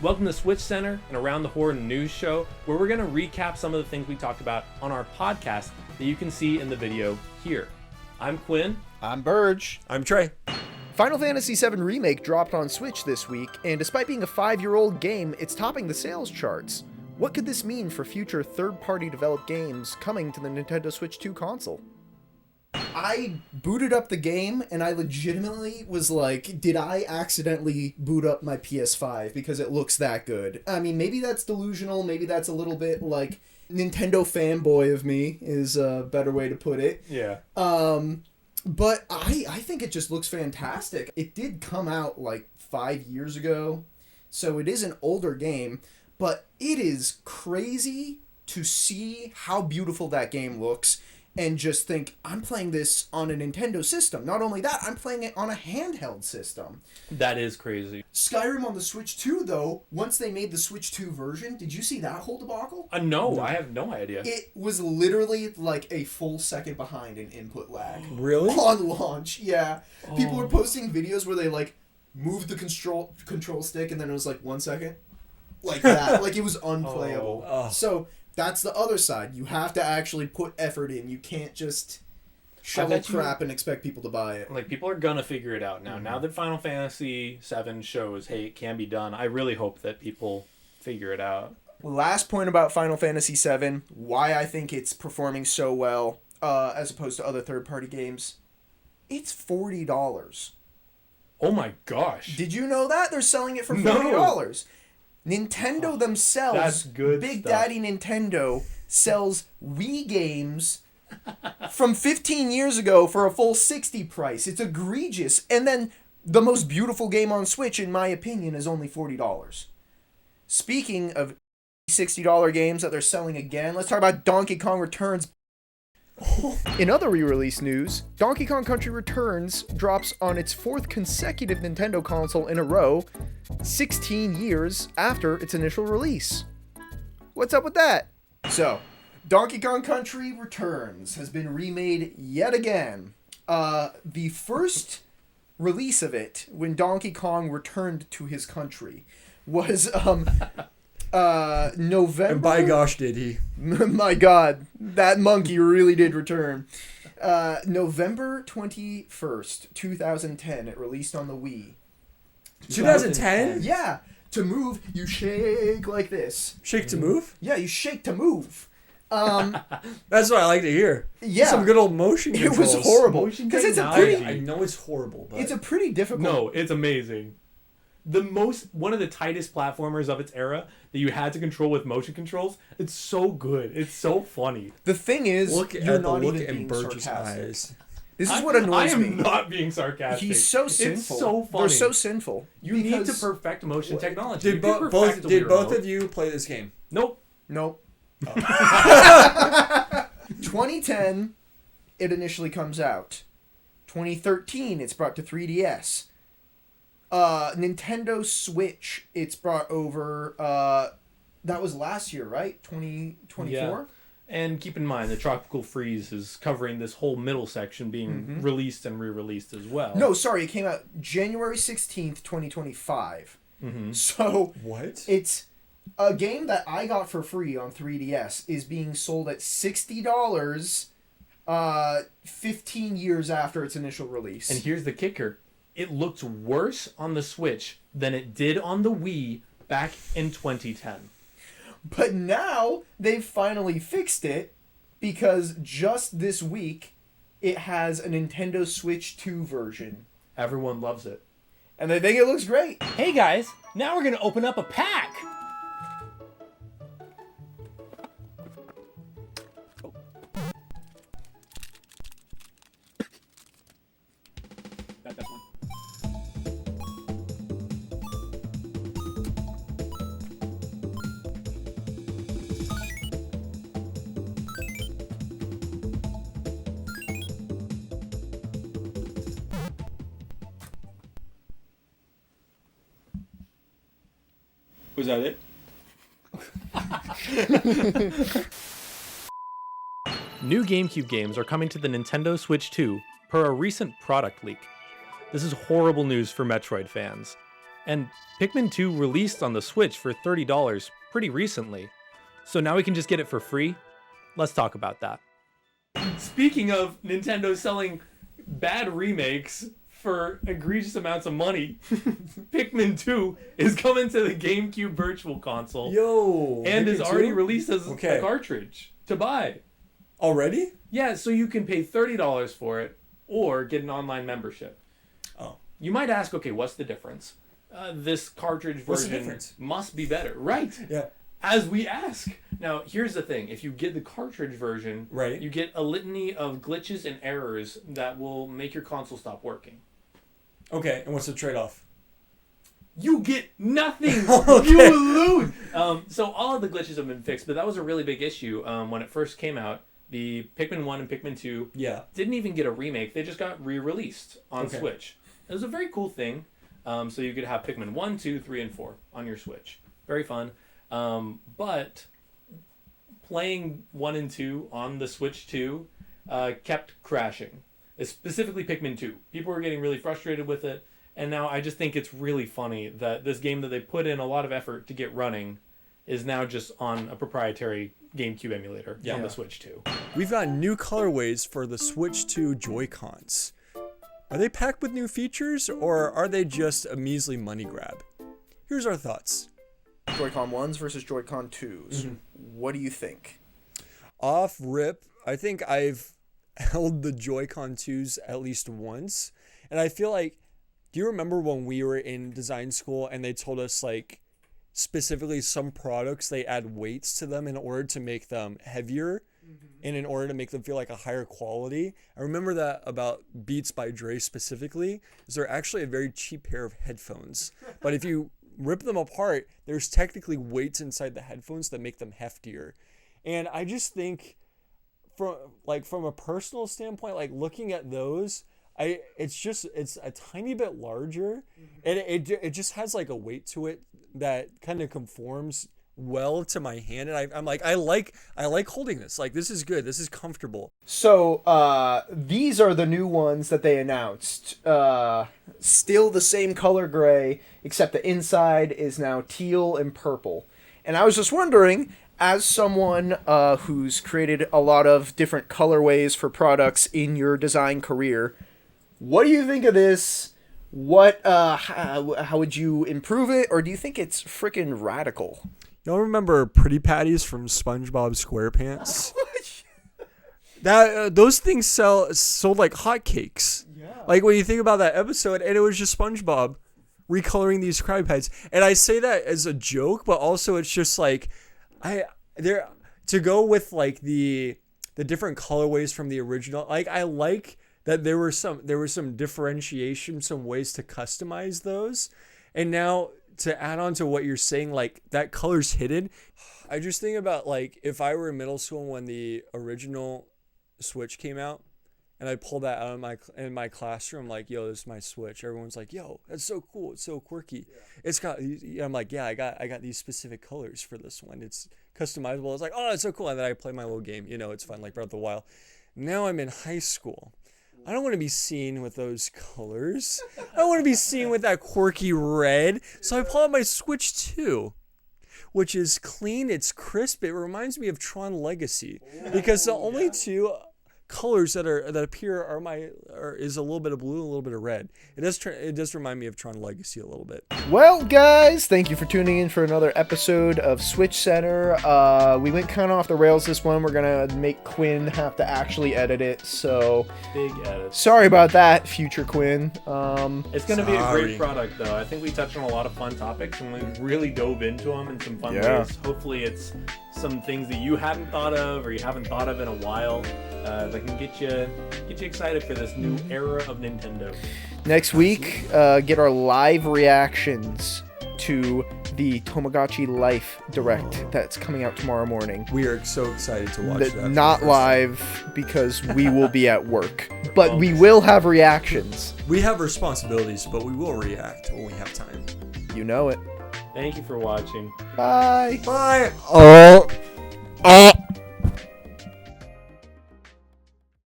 Welcome to Switch Center and Around the Horn news show, where we're going to recap some of the things we talked about on our podcast that you can see in the video here. I'm Quinn. I'm Burge. I'm Trey. Final Fantasy VII Remake dropped on Switch this week, and despite being a 5-year-old game, it's topping the sales charts. What could this mean for future third-party developed games coming to the Nintendo Switch 2 console? I booted up the game and I legitimately was like, did I accidentally boot up my PS5 because it looks that good? I mean, maybe that's delusional, maybe that's a little bit like Nintendo fanboy of me is a better way to put it. Yeah. But I think it just looks fantastic. It did come out like 5 years ago, so it is an older game, but it is crazy to see how beautiful that game looks and just think, I'm playing this on a Nintendo system. Not only that, I'm playing it on a handheld system. That is crazy. Skyrim on the Switch 2, though, once they made the Switch 2 version, did you see that whole debacle? No, I have no idea. It was literally like a full second behind in input lag. Really? On launch, yeah. People were posting videos where they like moved the control stick and then it was like 1 second. Like that. Like it was unplayable. Oh. So that's the other side. You have to actually put effort in. You can't just shovel crap and expect people to buy it. Like, people are gonna figure it out now. Mm-hmm. Now that Final Fantasy VII shows, hey, it can be done, I really hope that people figure it out. Last point about Final Fantasy VII, why I think it's performing so well as opposed to other third-party games. It's $40. Oh my gosh. Did you know that? They're selling it for $40. No. Nintendo themselves, That's good Big stuff. Daddy Nintendo, sells Wii games from 15 years ago for a full $60 price. It's egregious. And then the most beautiful game on Switch, in my opinion, is only $40. Speaking of $60 games that they're selling again, let's talk about Donkey Kong Returns. In other re-release news, Donkey Kong Country Returns drops on its 4th consecutive Nintendo console in a row, 16 years after its initial release. What's up with that? So, Donkey Kong Country Returns has been remade yet again. The first release of it, when Donkey Kong returned to his country, was November. And by gosh, did he? My God, that monkey really did return. November 21st, 2010. It released on the Wii. 2010? Yeah, to move, you shake like this. Shake to move? Yeah, you shake to move. That's what I like to hear. Yeah. Some good old motion It controls. was horrible Motion because it's a technology. pretty, I know it's horrible, but it's a pretty difficult. No, it's amazing. One of the tightest platformers of its era that you had to control with motion controls. It's so good. It's so funny. The thing is, look you're at the not look even in being Burge's sarcastic. eyes. This is I- what annoys I am me. not being sarcastic. He's so sinful. It's so funny. They're so sinful. You need to because- perfect motion technology. Did, You can both perfect a did Wii both remote. of you play this game? Nope. Nope. 2010, it initially comes out. 2013, it's brought to 3DS. Nintendo Switch, it's brought over. That was last year, right? 2024. Yeah. And keep in mind, the Tropical Freeze is covering this whole middle section being released and re-released as well. No, sorry, it came out January 16th, 2025. So What? it's a game that I got for free on 3DS is being sold at $60 15 years after its initial release. And here's the kicker. It looks worse on the Switch than it did on the Wii back in 2010. But now they've finally fixed it because just this week it has a Nintendo Switch 2 version. Everyone loves it. And they think it looks great. Hey guys, now we're gonna open up a pack! Was that it? New GameCube games are coming to the Nintendo Switch 2 per a recent product leak. This is horrible news for Metroid fans. And Pikmin 2 released on the Switch for $30 pretty recently. So now we can just get it for free? Let's talk about that. Speaking of Nintendo selling bad remakes for egregious amounts of money, Pikmin 2 is coming to the GameCube Virtual Console. Yo. And is Pikmin already 2? released as Okay. a cartridge to buy. Already? Yeah, so you can pay $30 for it or get an online membership. Oh. You might ask, okay, what's the difference? This cartridge What's the version difference? must be better. Right. Yeah. As we ask. Now, here's the thing. If you get the cartridge version, Right. you get a litany of glitches and errors that will make your console stop working. Okay, and what's the trade-off? You get nothing. Okay. You lose. So all of the glitches have been fixed, but that was a really big issue when it first came out. The Pikmin 1 and Pikmin 2 Yeah. didn't even get a remake. They just got re-released on Okay. Switch. It was a very cool thing. So you could have Pikmin 1, 2, 3, and 4 on your Switch. Very fun. But playing 1 and 2 on the Switch 2 kept crashing. Specifically Pikmin 2. People were getting really frustrated with it. And now I just think it's really funny that this game that they put in a lot of effort to get running is now just on a proprietary GameCube emulator on the Switch 2. We've got new colorways for the Switch 2 Joy-Cons. Are they packed with new features, or are they just a measly money grab? Here's our thoughts. Joy-Con 1s versus Joy-Con 2s. What do you think? Off rip, I think I've held the Joy-Con 2s at least once, and I feel like, do you remember when we were in design school and they told us, like, specifically some products, they add weights to them in order to make them heavier and in order to make them feel like a higher quality? I remember that about Beats by Dre specifically, is they're actually a very cheap pair of headphones. But if you rip them apart, there's technically weights inside the headphones that make them heftier. And I just think from a personal standpoint, like looking at those, it's a tiny bit larger, and it just has like a weight to it that kind of conforms well to my hand, and I'm like I like holding this. Like, this is good, this is comfortable. So, these are the new ones that they announced. Still the same color gray, except the inside is now teal and purple. And I was just wondering, as someone who's created a lot of different colorways for products in your design career, what do you think of this? What, how would you improve it? Or do you think it's freaking radical? Y'all remember Pretty Patties from SpongeBob SquarePants? Those things sold like hotcakes. Yeah. Like, when you think about that episode, and it was just SpongeBob recoloring these Krabby Patties. And I say that as a joke, but also it's just like, to go with like the different colorways from the original. Like, I like that there was some differentiation, some ways to customize those. And now to add on to what you're saying, like that color's hidden. I just think about, like, if I were in middle school when the original Switch came out, and I pulled that out in my classroom, like, yo, this is my Switch. Everyone's like, yo, that's so cool. It's so quirky. Yeah. It's got, I'm like, yeah, I got these specific colors for this one. It's customizable. It's like, oh, it's so cool. And then I play my little game. You know, it's fun, like Breath of the Wild. Now I'm in high school. I don't want to be seen with those colors. I don't want to be seen with that quirky red. So I pull out my Switch 2, which is clean. It's crisp. It reminds me of Tron Legacy, because the only two colors that appear is a little bit of blue, a little bit of red. It does remind me of Tron Legacy a little bit. Well, guys, thank you for tuning in for another episode of Switch Center. We went kind of off the rails this one. We're gonna make Quinn have to actually edit it, so Big edit. sorry about that, future Quinn. It's going to be a Sorry. great product, though. I think we touched on a lot of fun topics, and we really dove into them in some fun Yeah. ways. Hopefully it's some things that you hadn't thought of or you haven't thought of in a while that can get you excited for this new era of Nintendo. Next week, get our live reactions to the Tamagotchi Life Direct that's coming out tomorrow morning. We are so excited to watch that. Not live, because we will be at work, but we will have reactions. We have responsibilities, but we will react when we have time. You know it. Thank you for watching. Bye. Bye.